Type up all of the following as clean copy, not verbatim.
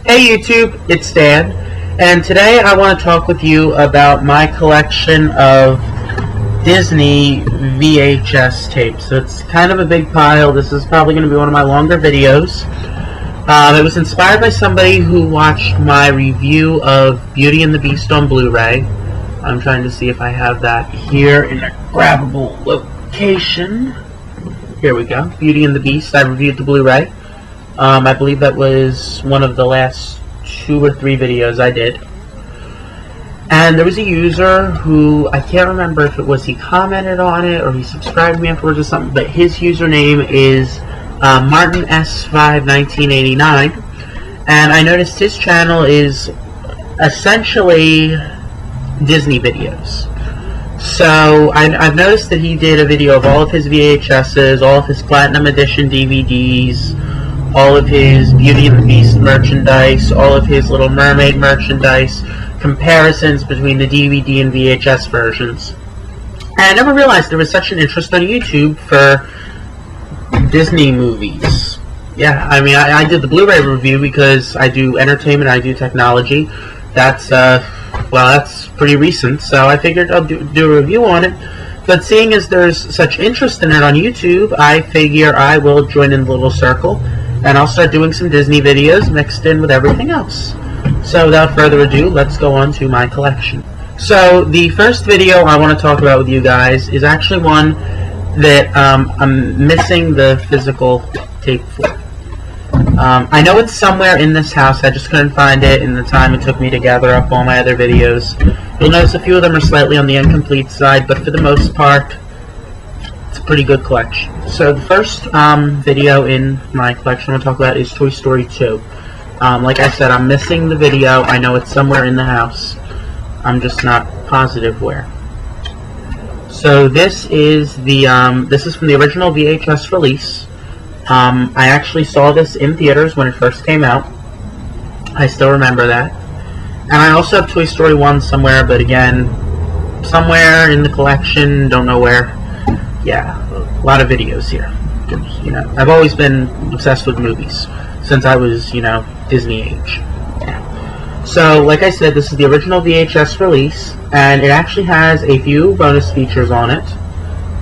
Hey YouTube, it's Dan, and today I want to talk with you about my collection of Disney VHS tapes. So it's kind of a big pile. This is probably going to be one of my longer videos. It was inspired by somebody who watched my review of Beauty and the Beast on Blu-ray. I'm trying to see if I have that here in a grabbable location. Here we go. Beauty and the Beast. I reviewed the Blu-ray. I believe that was one of the last 2 or 3 videos I did. And there was a user who, I can't remember if it was he commented on it or he subscribed to me afterwards or something, but his username is Martin S5 1989, and I noticed his channel is essentially Disney videos. So I've noticed that he did a video of all of his VHSs, all of his Platinum Edition DVDs, all of his Beauty and the Beast merchandise, all of his Little Mermaid merchandise, comparisons between the DVD and VHS versions. And I never realized there was such an interest on YouTube for Disney movies. Yeah, I mean, I did the Blu-ray review because I do entertainment, I do technology. That's, well, that's pretty recent, so I figured I'll do a review on it. But seeing as there's such interest in it on YouTube, I figure I will join in the little circle, and I'll start doing some Disney videos mixed in with everything else. So without further ado, let's go on to my collection. So the first video I want to talk about with you guys is actually one that I'm missing the physical tape for. I know it's somewhere in this house, I just couldn't find it in the time it took me to gather up all my other videos. You'll notice a few of them are slightly on the incomplete side, but for the most part, it's a pretty good collection. So the first video in my collection I want to talk about is Toy Story 2. Like I said, I'm missing the video. I know it's somewhere in the house. I'm just not positive where. So this is the this is from the original VHS release. I actually saw this in theaters when it first came out. I still remember that. And I also have Toy Story 1 somewhere, but again, somewhere in the collection, don't know where. Yeah, a lot of videos here. You know, I've always been obsessed with movies since I was, you know, Disney age. Yeah. So, like I said, this is the original VHS release, and it actually has a few bonus features on it.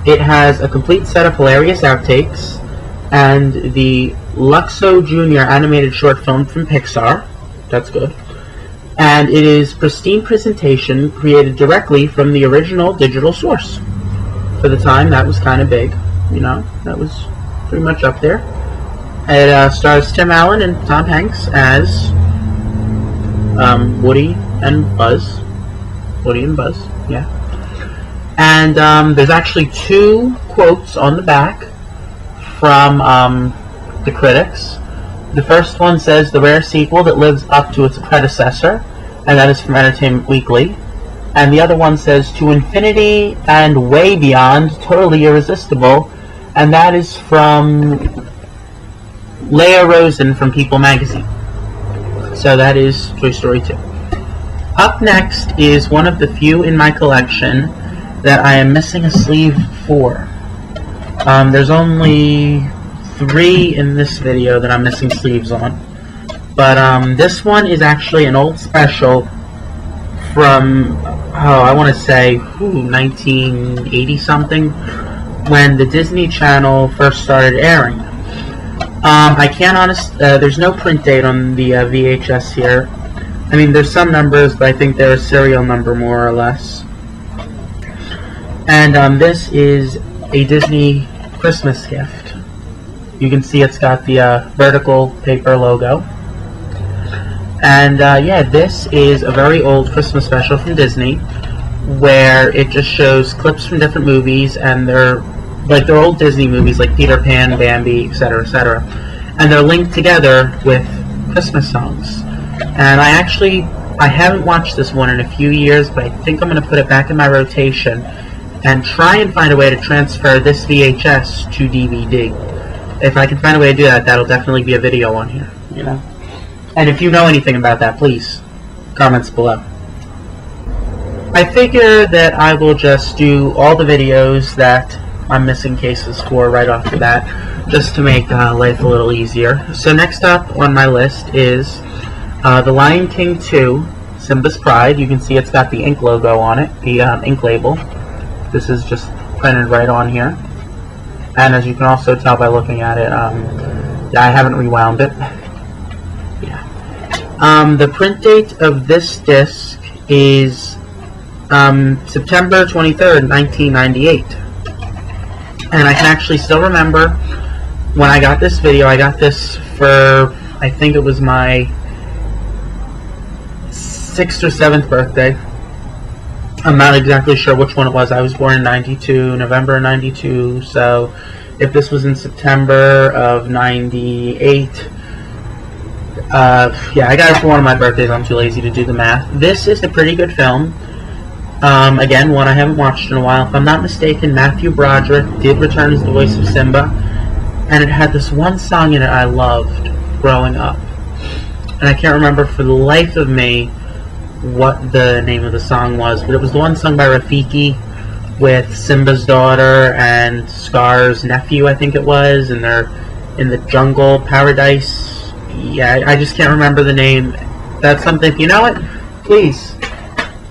It has a complete set of hilarious outtakes, and the Luxo Jr. animated short film from Pixar. That's good. And it is pristine presentation created directly from the original digital source. For the time, that was kind of big. You know, that was pretty much up there. It stars Tim Allen and Tom Hanks as Woody and Buzz. Woody and Buzz, yeah. And there's actually 2 quotes on the back from the critics. The first one says, "The rare sequel that lives up to its predecessor," and that is from Entertainment Weekly. And the other one says, "To infinity and way beyond, totally irresistible," and that is from Leah Rosen from People Magazine. So that is Toy Story 2. Up next is one of the few in my collection that I am missing a sleeve for. There's only 3 in this video that I'm missing sleeves on. But this one is actually an old special from, oh, I want to say, 1980 something, when the Disney Channel first started airing. I can't there's no print date on the VHS here. I mean, there's some numbers, but I think they're a serial number more or less. And this is a Disney Christmas gift. You can see it's got the vertical paper logo. And yeah, this is a very old Christmas special from Disney, where it just shows clips from different movies, and they're old Disney movies like Peter Pan, Bambi, etc., etc. And they're linked together with Christmas songs. And I haven't watched this one in a few years, but I think I'm going to put it back in my rotation and try and find a way to transfer this VHS to DVD. If I can find a way to do that, that'll definitely be a video on here, you know. And if you know anything about that, please, comments below. I figure that I will just do all the videos that I'm missing cases for right off the bat, just to make life a little easier. So next up on my list is The Lion King 2, Simba's Pride. You can see it's got the ink logo on it, the ink label. This is just printed right on here. And as you can also tell by looking at it, yeah, I haven't rewound it. Yeah. The print date of this disc is September 23rd, 1998. And I can actually still remember when I got this video. I got this for, I think it was my 6th or 7th birthday. I'm not exactly sure which one it was. I was born in 92, November of 92, so if this was in September of 98, yeah, I got it for one of my birthdays. I'm too lazy to do the math. This is a pretty good film. Again, one I haven't watched in a while. If I'm not mistaken, Matthew Broderick did return as the voice of Simba, and it had this one song in it I loved growing up. And I can't remember for the life of me what the name of the song was, but it was the one sung by Rafiki with Simba's daughter and Scar's nephew, I think it was, and they're in the jungle paradise. Yeah, I just can't remember the name. That's something, if you know it, please,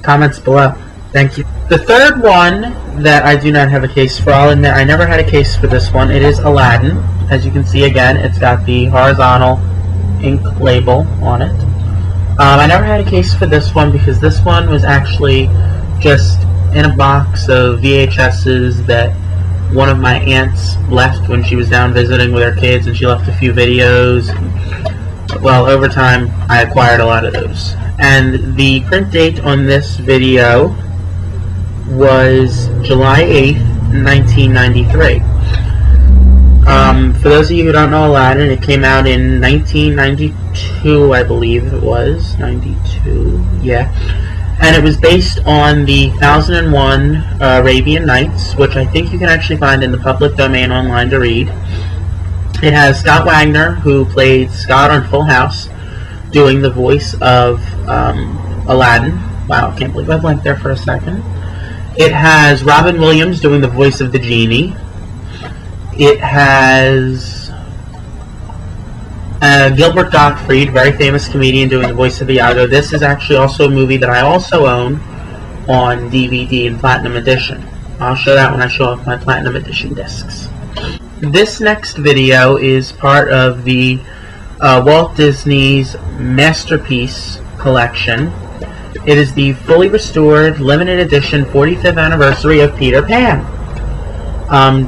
comments below. Thank you. The third one that I do not have a case for, I'll admit I never had a case for this one. It is Aladdin. As you can see, again, it's got the horizontal ink label on it. I never had a case for this one because this one was actually just in a box of VHSs that one of my aunts left when she was down visiting with her kids, and she left a few videos. Well, over time, I acquired a lot of those. And the print date on this video was July 8th, 1993. For those of you who don't know Aladdin, it came out in 1992, I believe it was. 92, yeah. And it was based on the 1001 Arabian Nights, which I think you can actually find in the public domain online to read. It has Scott Wagner, who played Scott on Full House, doing the voice of Aladdin. Wow, I can't believe I blinked there for a second. It has Robin Williams doing the voice of the genie. It has Gilbert Gottfried, very famous comedian, doing the voice of Iago. This is actually also a movie that I also own on DVD and Platinum Edition. I'll show that when I show off my Platinum Edition discs. This next video is part of the Walt Disney's Masterpiece Collection. It is the fully restored, limited edition 45th anniversary of Peter Pan.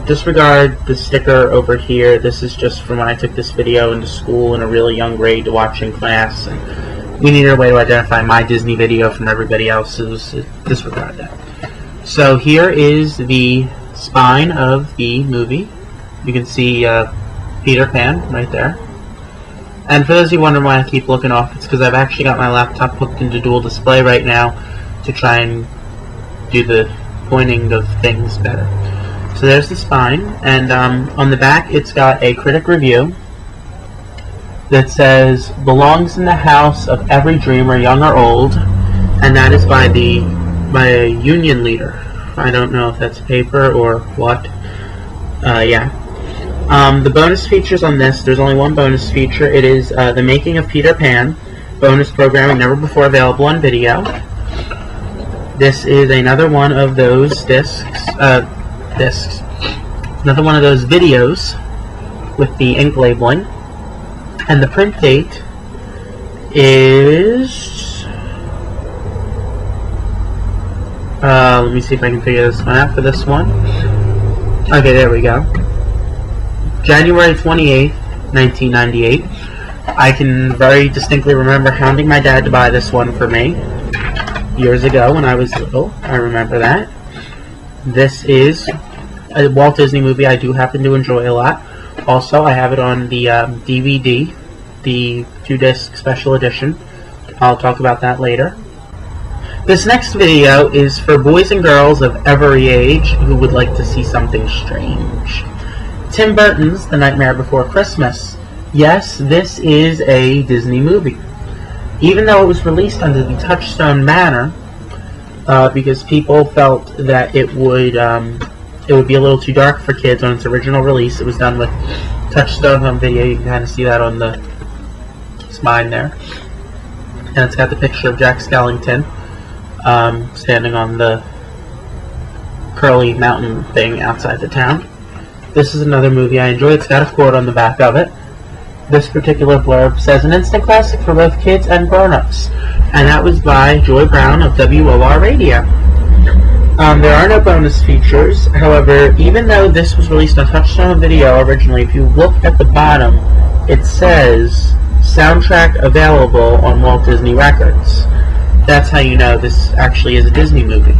Disregard the sticker over here. This is just from when I took this video into school in a really young grade to watch in class, and we needed a way to identify my Disney video from everybody else's. Disregard that. So here is the spine of the movie. You can see Peter Pan right there. And for those of you wondering why I keep looking off, it's because I've actually got my laptop hooked into dual display right now to try and do the pointing of things better. So there's the spine, and on the back it's got a critic review that says, belongs in the house of every dreamer, young or old, and that is by a union leader. I don't know if that's paper or what. Yeah. The bonus features on this, there's only one bonus feature. It is The Making of Peter Pan, bonus programming never before available on video. This is another one of those discs. Another one of those videos with the ink labeling, and the print date is let me see if I can figure this one out for this one. Okay, there we go. January 28th, 1998. I can very distinctly remember hounding my dad to buy this one for me years ago when I was little. I remember that. This is a Walt Disney movie I do happen to enjoy a lot. Also, I have it on the DVD, the 2-disc special edition. I'll talk about that later. This next video is for boys and girls of every age who would like to see something strange. Tim Burton's The Nightmare Before Christmas. Yes, this is a Disney movie. Even though it was released under the Touchstone banner, because people felt that it would be a little too dark for kids on its original release. It was done with Touchstone home video. You can kind of see that on the spine there. and it's got the picture of Jack Skellington standing on the curly mountain thing outside the town. This is another movie I enjoy. It's got a quote on the back of it. This particular blurb says, "An instant classic for both kids and grown-ups," and that was by Joy Brown of WOR Radio. There are no bonus features. However, even though this was released on Touchstone Video originally, if you look at the bottom, it says soundtrack available on Walt Disney Records. That's how you know this actually is a Disney movie.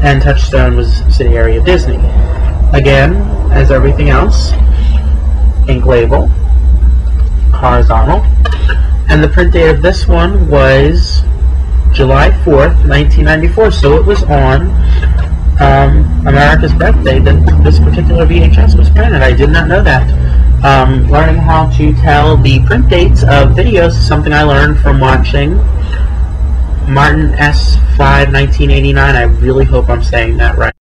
And Touchstone was a subsidiary of Disney. Again, as everything else, ink label, horizontal, and the print date of this one was July 4th, 1994, so it was on America's birthday that this particular VHS was printed. I did not know that. Learning how to tell the print dates of videos is something I learned from watching Martin S. 5, 1989. I really hope I'm saying that right.